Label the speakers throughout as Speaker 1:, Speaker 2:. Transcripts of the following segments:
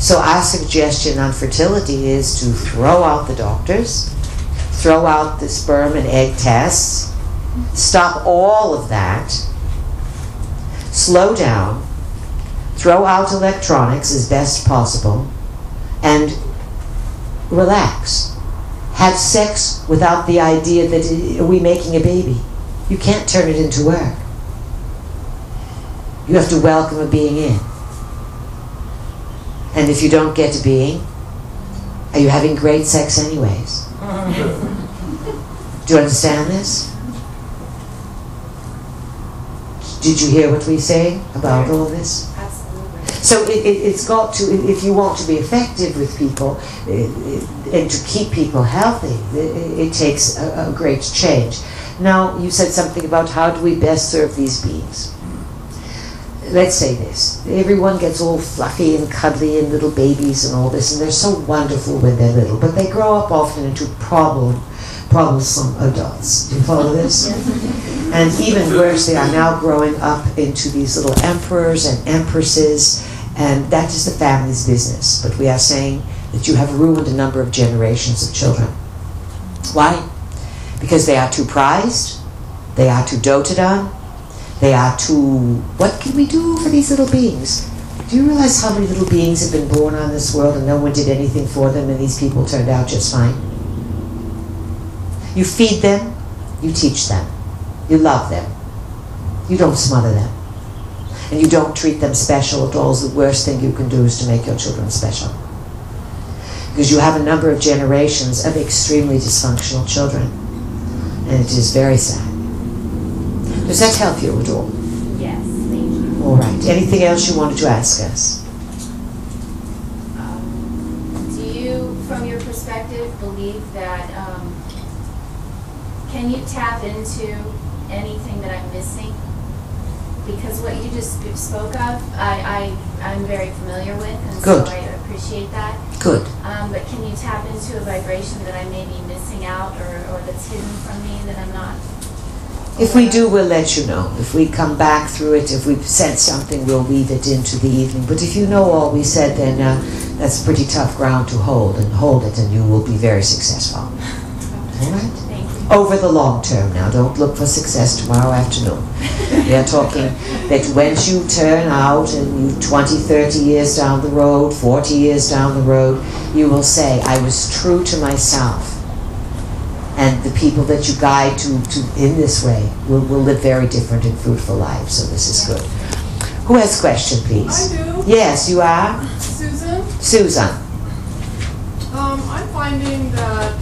Speaker 1: So our suggestion on fertility is to throw out the doctors, throw out the sperm and egg tests, stop all of that, slow down, throw out electronics as best possible, and relax. Have sex without the idea that are we making a baby? You can't turn it into work. You have to welcome a being in. And if you don't get a being, are you having great sex anyways? Do you understand this? Did you hear what we say about all this?
Speaker 2: Absolutely.
Speaker 1: So it's got to, if you want to be effective with people and to keep people healthy, it takes a great change. Now, you said something about how do we best serve these beings. Let's say this. Everyone gets all fluffy and cuddly and little babies and all this, and they're so wonderful when they're little, but they grow up often into problemsome adults. Do you follow this? And even worse, they are now growing up into these little emperors and empresses, and that is the family's business. But we are saying that you have ruined a number of generations of children. Why? Because they are too prized, they are too doted on, they are too... What can we do for these little beings? Do you realize how many little beings have been born on this world and no one did anything for them and these people turned out just fine? You feed them, you teach them, you love them, you don't smother them, and you don't treat them special at all. The worst thing you can do is to make your children special. Because you have a number of generations of extremely dysfunctional children, and it is very sad. Does that help you at all?
Speaker 2: Yes, thank you.
Speaker 1: All right. Anything else you wanted to ask us?
Speaker 2: Do you, from your perspective, believe that, can you tap into anything that I'm missing? Because what you just spoke of, I'm very familiar with, and
Speaker 1: Good.
Speaker 2: so I appreciate that.
Speaker 1: Good.
Speaker 2: But can you tap into a vibration that I may be missing out or that's hidden from me that I'm not?
Speaker 1: If we do, we'll let you know. If we come back through it, if we've said something, we'll weave it into the evening. But if you know all we said, then that's pretty tough ground to hold it, and you will be very successful. All right?
Speaker 2: Thank you.
Speaker 1: Over the long term now. Don't look for success tomorrow afternoon. We are talking that once you turn out and you 20, 30 years down the road, 40 years down the road, you will say, I was true to myself. And the people that you guide to in this way will live very different and fruitful lives. So this is good. Who has a question, please?
Speaker 3: I do.
Speaker 1: Yes, you are?
Speaker 3: Susan?
Speaker 1: Susan.
Speaker 3: I'm finding that,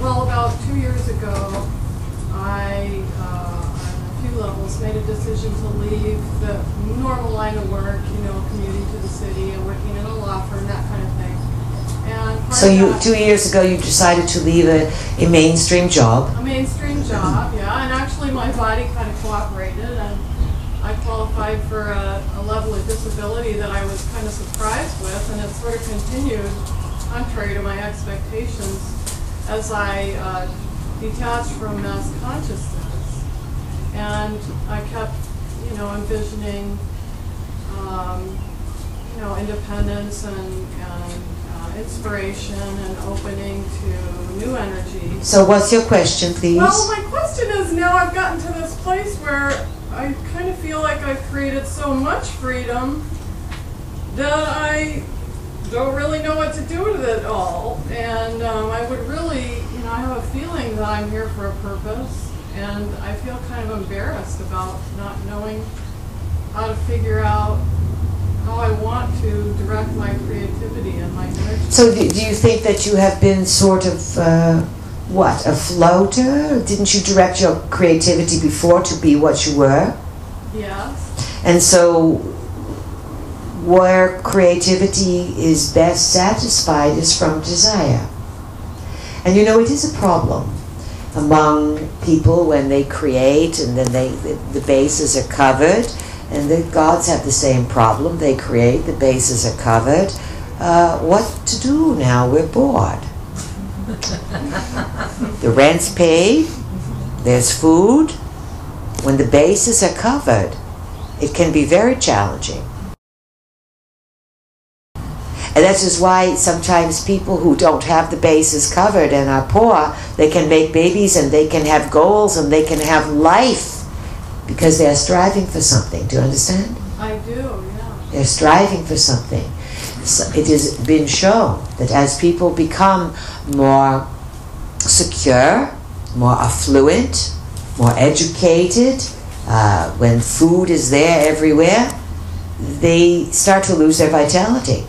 Speaker 3: well, about 2 years ago, I, on a few levels, made a decision to leave the normal line of work, commuting to the city and working in a law firm, that kind of thing. And
Speaker 1: So 2 years ago you decided to leave a mainstream job.
Speaker 3: A mainstream job, yeah, and actually my body kind of cooperated, and I qualified for a level of disability that I was kind of surprised with, and it sort of continued, contrary to my expectations, as I detached from mass consciousness. And I kept, envisioning, independence and inspiration and opening to new energy.
Speaker 1: So what's your question, please?
Speaker 3: Well, my question is, now I've gotten to this place where I kind of feel like I've created so much freedom that I don't really know what to do with it all. And I would really, I have a feeling that I'm here for a purpose, and I feel kind of embarrassed about not knowing how to figure out how I want to direct my creativity and my energy.
Speaker 1: So do you think that you have been sort of, a floater? Didn't you direct your creativity before to be what you were?
Speaker 3: Yes.
Speaker 1: And so where creativity is best satisfied is from desire. And it is a problem among people when they create and then the bases are covered. And the gods have the same problem. They create, the bases are covered. What to do now? We're bored. The rent's paid. There's food. When the bases are covered, it can be very challenging. And that is why sometimes people who don't have the bases covered and are poor, they can make babies and they can have goals and they can have life because they're striving for something. Do you understand?
Speaker 3: I do, yeah.
Speaker 1: They're striving for something. So it has been shown that as people become more secure, more affluent, more educated, when food is there everywhere, they start to lose their vitality.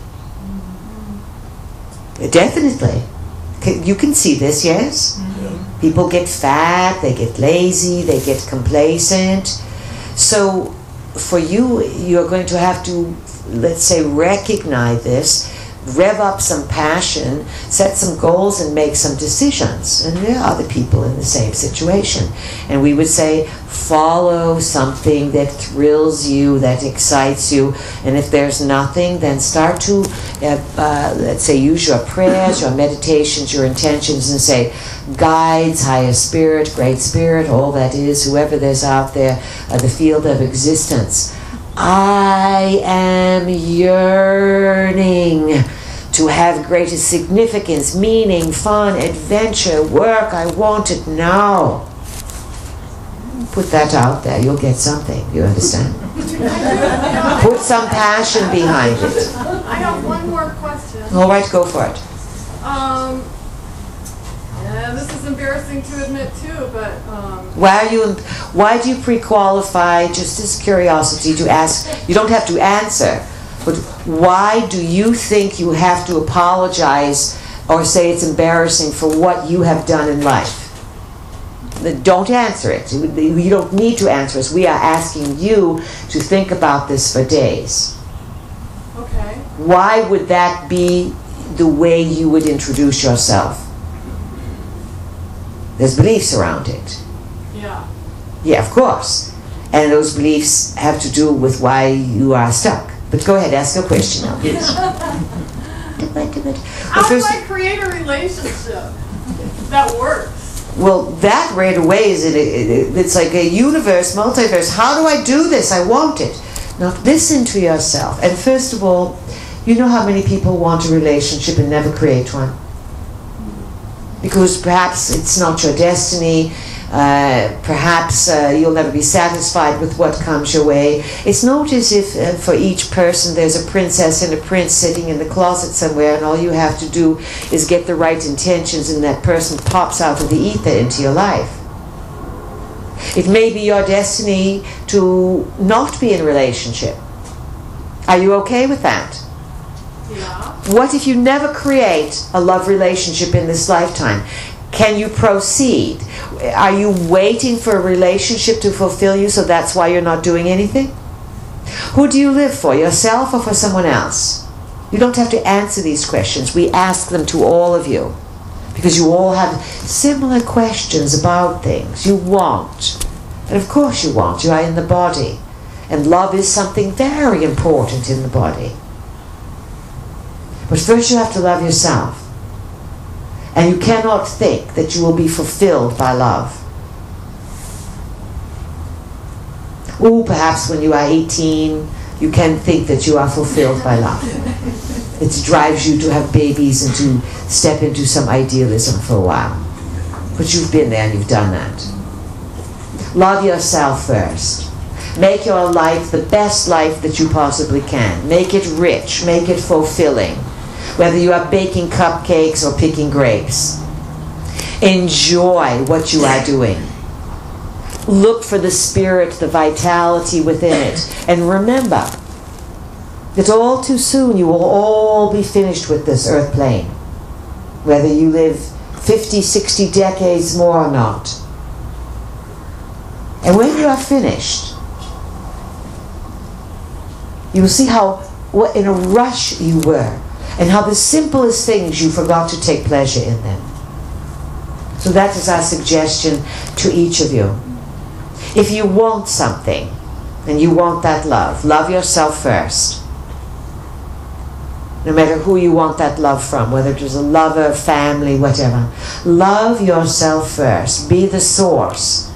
Speaker 1: Definitely. You can see this, yes? Mm-hmm. People get fat, they get lazy, they get complacent. So for you, you're going to have to, let's say, recognize this, rev up some passion, set some goals and make some decisions. And there are other people in the same situation. And we would say, follow something that thrills you, that excites you. And if there's nothing, then start to, let's say, use your prayers, your meditations, your intentions, and say, guides, higher spirit, great spirit, all that is, whoever there's out there, the field of existence. I am yearning to have greater significance, meaning, fun, adventure, work. I want it now. Put that out there. You'll get something. You understand? Put some passion behind it.
Speaker 3: I have one more question.
Speaker 1: All right, go for it.
Speaker 3: Yeah, this is embarrassing to admit too, but
Speaker 1: Why do you pre-qualify, just as curiosity, to ask? You don't have to answer, but why do you think you have to apologize or say it's embarrassing for what you have done in life? Don't answer it. You don't need to answer us. We are asking you to think about this for days.
Speaker 3: Okay.
Speaker 1: Why would that be the way you would introduce yourself? There's beliefs around it.
Speaker 3: Yeah.
Speaker 1: Yeah, of course. And those beliefs have to do with why you are stuck. But go ahead, ask a question now, please.
Speaker 3: How do I create a relationship that works?
Speaker 1: Well, that right away is it's like a universe, multiverse. How do I do this? I want it. Now listen to yourself. And first of all, you know how many people want a relationship and never create one? Because perhaps it's not your destiny. Perhaps you'll never be satisfied with what comes your way. It's not as if for each person there's a princess and a prince sitting in the closet somewhere and all you have to do is get the right intentions and that person pops out of the ether into your life. It may be your destiny to not be in a relationship. Are you okay with that?
Speaker 3: Yeah.
Speaker 1: What if you never create a love relationship in this lifetime? Can you proceed? Are you waiting for a relationship to fulfill you, so that's why you're not doing anything? Who do you live for, yourself or for someone else? You don't have to answer these questions. We ask them to all of you because you all have similar questions about things. You want. And of course you want. You are in the body. And love is something very important in the body. But first you have to love yourself. And you cannot think that you will be fulfilled by love. Or perhaps when you are 18, you can think that you are fulfilled by love. It drives you to have babies and to step into some idealism for a while. But you've been there and you've done that. Love yourself first. Make your life the best life that you possibly can. Make it rich. Make it fulfilling. Whether you are baking cupcakes or picking grapes. Enjoy what you are doing. Look for the spirit, the vitality within it. And remember that all too soon you will all be finished with this earth plane. Whether you live 50, 60 decades more or not. And when you are finished, you will see what in a rush you were. And how the simplest things you forgot to take pleasure in them. So that is our suggestion to each of you. If you want something, and you want that love, love yourself first. No matter who you want that love from, whether it is a lover, family, whatever. Love yourself first. Be the source.